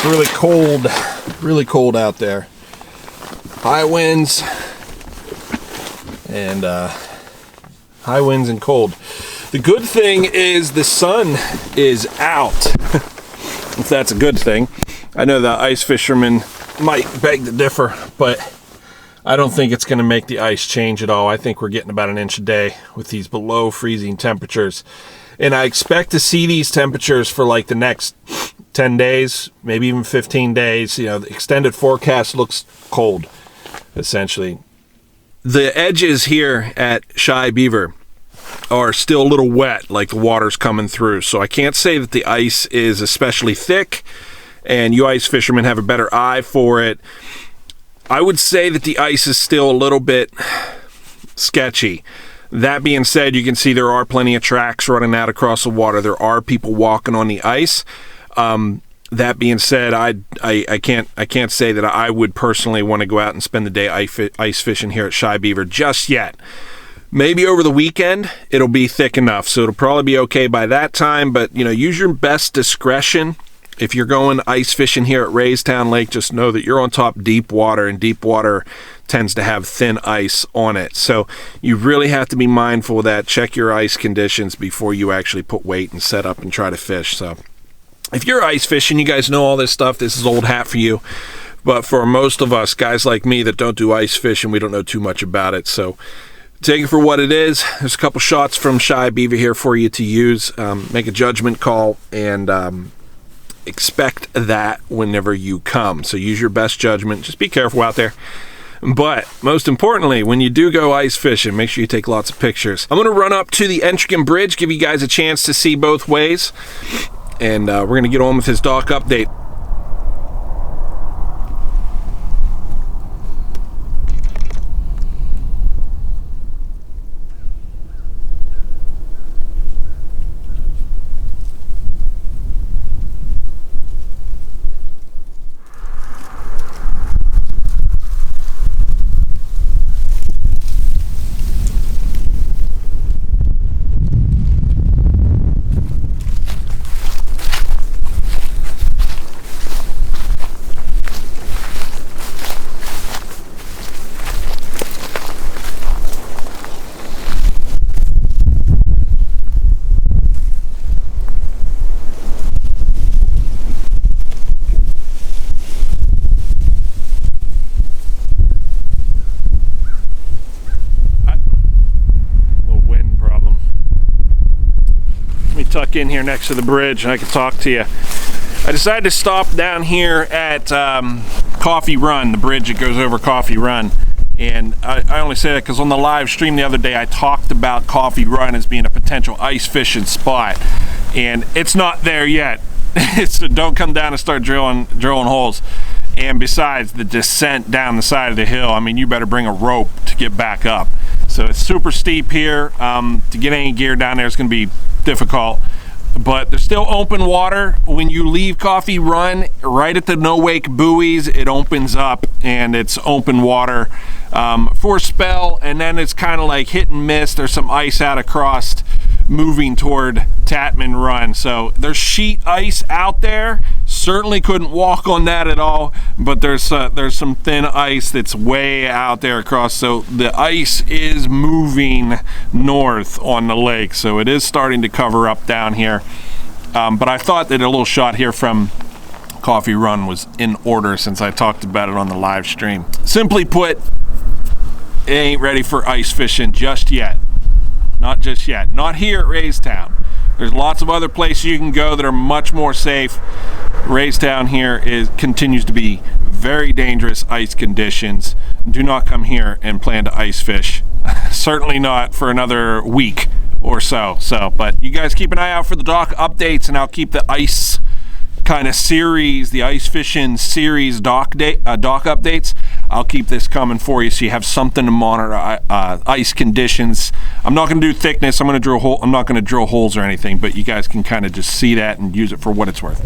It's really cold out there. High winds and cold. The good thing is the sun is out, if that's a good thing. I know the ice fishermen might beg to differ, but I don't think it's going to make the ice change at all. I think we're getting about an inch a day with these below freezing temperatures. And I expect to see these temperatures for like the next 10 days, maybe even 15 days. You know, the extended forecast looks cold, essentially. The edges here at Shy Beaver are still a little wet, like the water's coming through. So I can't say that the ice is especially thick, and you ice fishermen have a better eye for it. I would say that the ice is still a little bit sketchy. That being said, you can see there are plenty of tracks running out across the water. There are people walking on the ice. That being said, I can't say that I would personally want to go out and spend the day ice fishing here at Shy Beaver just yet. Maybe over the weekend it'll be thick enough, so it'll probably be okay by that time. But you know, use your best discretion. If you're going ice fishing here at Raystown Lake, just know that you're on top deep water, and deep water tends to have thin ice on it. So you really have to be mindful of that. Check your ice conditions before you actually put weight and set up and try to fish. So if you're ice fishing, you guys know all this stuff. This is old hat for you. But for most of us, guys like me that don't do ice fishing, we don't know too much about it. So take it for what it is. There's a couple shots from Shy Beaver here for you to use. Make a judgment call and expect that whenever you come. So use your best judgment. Just be careful out there. But most importantly, when you do go ice fishing, make sure you take lots of pictures. I'm going to run up to the Entrican Bridge, give you guys a chance to see both ways. And we're going to get on with his dock update. Tuck in here next to the bridge and I can talk to you. I decided to stop down here at Coffee Run, the bridge that goes over Coffee Run. And I only say that because on the live stream the other day I talked about Coffee Run as being a potential ice fishing spot, and it's not there yet. So don't come down and start drilling holes. And besides, the descent down the side of the hill, I mean, you better bring a rope to get back up. So it's super steep here. To get any gear down there is going to be difficult, but there's still open water. When you leave Coffee Run, right at the no wake buoys, it opens up and it's open water for a spell, and then it's kind of like hit and miss. There's some ice out across moving toward Tatman Run. So there's sheet ice out there. Certainly couldn't walk on that at all, but there's some thin ice that's way out there across. So the ice is moving north on the lake, so it is starting to cover up down here. But I thought that a little shot here from Coffee Run was in order since I talked about it on the live stream. Simply put, it ain't ready for ice fishing just yet. Not just yet. Not here at Raystown. There's lots of other places you can go that are much more safe. Raystown here continues to be very dangerous ice conditions. Do not come here and plan to ice fish. Certainly not for another week or so. But you guys keep an eye out for the dock updates, and I'll keep the ice kind of series, the ice fishing series dock updates. I'll keep this coming for you so you have something to monitor ice conditions. I'm not going to do thickness. I'm not going to drill holes or anything, but you guys can kind of just see that and use it for what it's worth.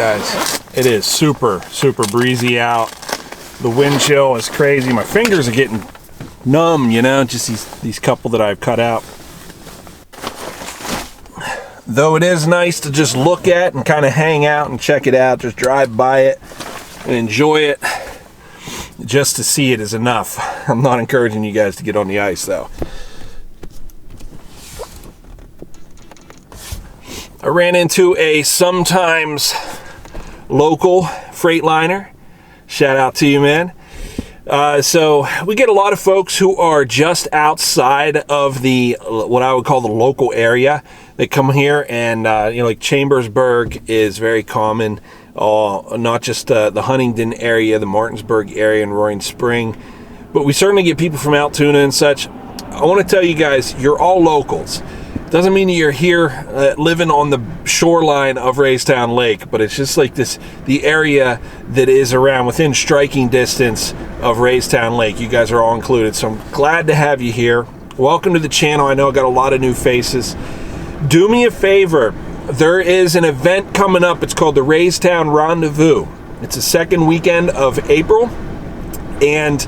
guys. It is super, super breezy out. The wind chill is crazy. My fingers are getting numb, you know, just these couple that I've cut out. Though it is nice to just look at and kind of hang out and check it out, just drive by it and enjoy it. Just to see it is enough. I'm not encouraging you guys to get on the ice, though. I ran into a sometimes local Freightliner. Shout out to you, man. So we get a lot of folks who are just outside of the what I would call the local area. They come here, and like Chambersburg is very common. Not just the Huntingdon area, the Martinsburg area, and Roaring Spring, but we certainly get people from Altoona and such. I want to tell you guys, you're all locals. Doesn't mean you're here living on the shoreline of Raystown Lake, but it's just like the area that is around within striking distance of Raystown Lake. You guys are all included, so I'm glad to have you here. Welcome to the channel. I know I got a lot of new faces. Do me a favor. There is an event coming up. It's called the Raystown Rendezvous. It's the second weekend of April, and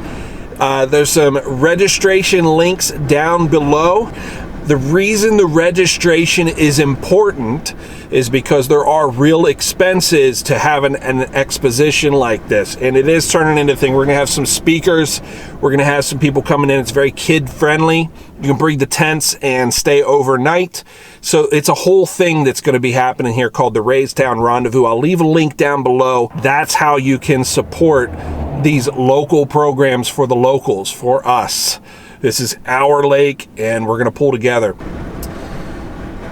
there's some registration links down below. The reason the registration is important is because there are real expenses to have an exposition like this, and it is turning into a thing. We're going to have some speakers. We're going to have some people coming in. It's very kid-friendly. You can bring the tents and stay overnight. So it's a whole thing that's going to be happening here called the Raystown Rendezvous. I'll leave a link down below. That's how you can support these local programs for the locals, for us. This is our lake, and we're going to pull together.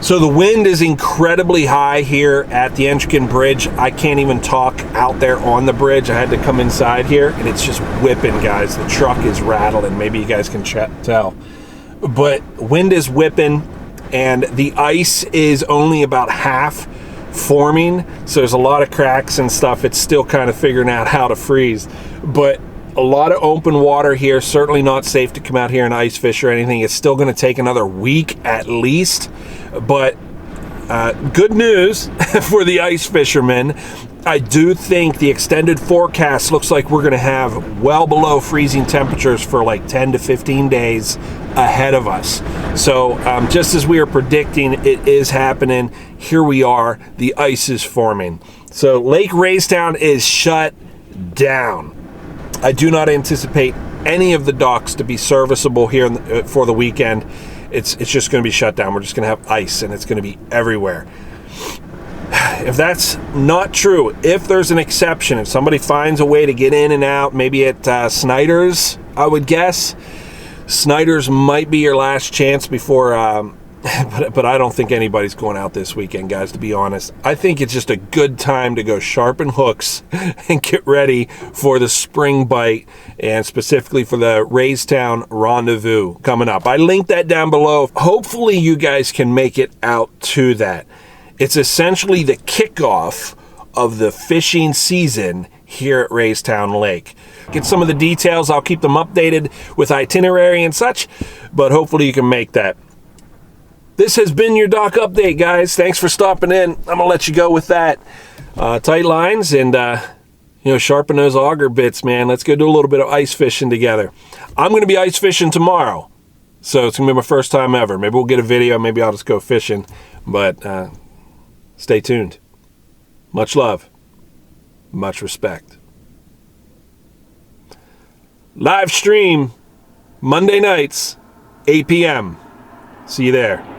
So the wind is incredibly high here at the Entrecon Bridge. I can't even talk out there on the bridge. I had to come inside here, and it's just whipping, guys. The truck is rattling. Maybe you guys can tell. But wind is whipping, and the ice is only about half forming. So there's a lot of cracks and stuff. It's still kind of figuring out how to freeze. But a lot of open water here. Certainly not safe to come out here and ice fish or anything. It's still going to take another week at least. But good news for the ice fishermen. I do think the extended forecast looks like we're going to have well below freezing temperatures for like 10 to 15 days ahead of us. So just as we are predicting, it is happening. Here we are. The ice is forming. So Lake Raystown is shut down. I do not anticipate any of the docks to be serviceable here for the weekend. It's just going to be shut down. We're just going to have ice, and it's going to be everywhere. If that's not true, if there's an exception, if somebody finds a way to get in and out, maybe at Snyder's, I would guess. Snyder's might be your last chance before... But I don't think anybody's going out this weekend, guys, to be honest. I think it's just a good time to go sharpen hooks and get ready for the spring bite, and specifically for the Raystown Rendezvous coming up. I linked that down below. Hopefully you guys can make it out to that. It's essentially the kickoff of the fishing season here at Raystown Lake. Get some of the details. I'll keep them updated with itinerary and such, but hopefully you can make that. This has been your dock update, guys. Thanks for stopping in. I'm gonna let you go with that. Tight lines and sharpen those auger bits, man. Let's go do a little bit of ice fishing together. I'm gonna be ice fishing tomorrow, so it's gonna be my first time ever. Maybe we'll get a video. Maybe I'll just go fishing. But stay tuned. Much love, much respect. Live stream Monday nights, 8 p.m. See you there.